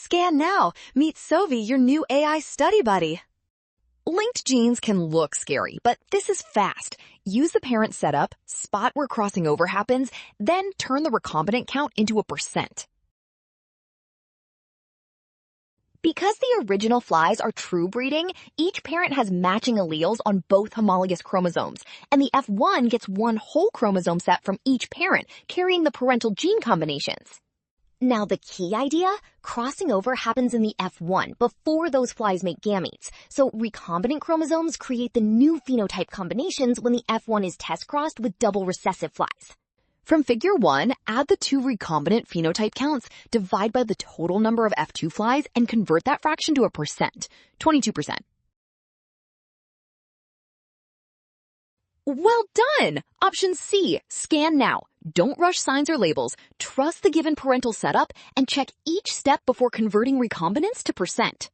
Scan now. Meet Sovi, your new AI study buddy. Linked genes can look scary, but this is fast. Use the parent setup, spot where crossing over happens, then turn the recombinant count into a %. Because the original flies are true breeding, each parent has matching alleles on both homologous chromosomes, and the F1 gets one whole chromosome set from each parent, carrying the parental gene combinations. Now the key idea? Crossing over happens in the F1 before those flies make gametes, so recombinant chromosomes create the new phenotype combinations when the F1 is test-crossed with double recessive flies. From figure 1, add the two recombinant phenotype counts, divide by the total number of F2 flies, and convert that fraction to a %, 22%. Well done! Option C, scan now. Don't rush signs or labels. Trust the given parental setup and check each step before converting recombinants to %.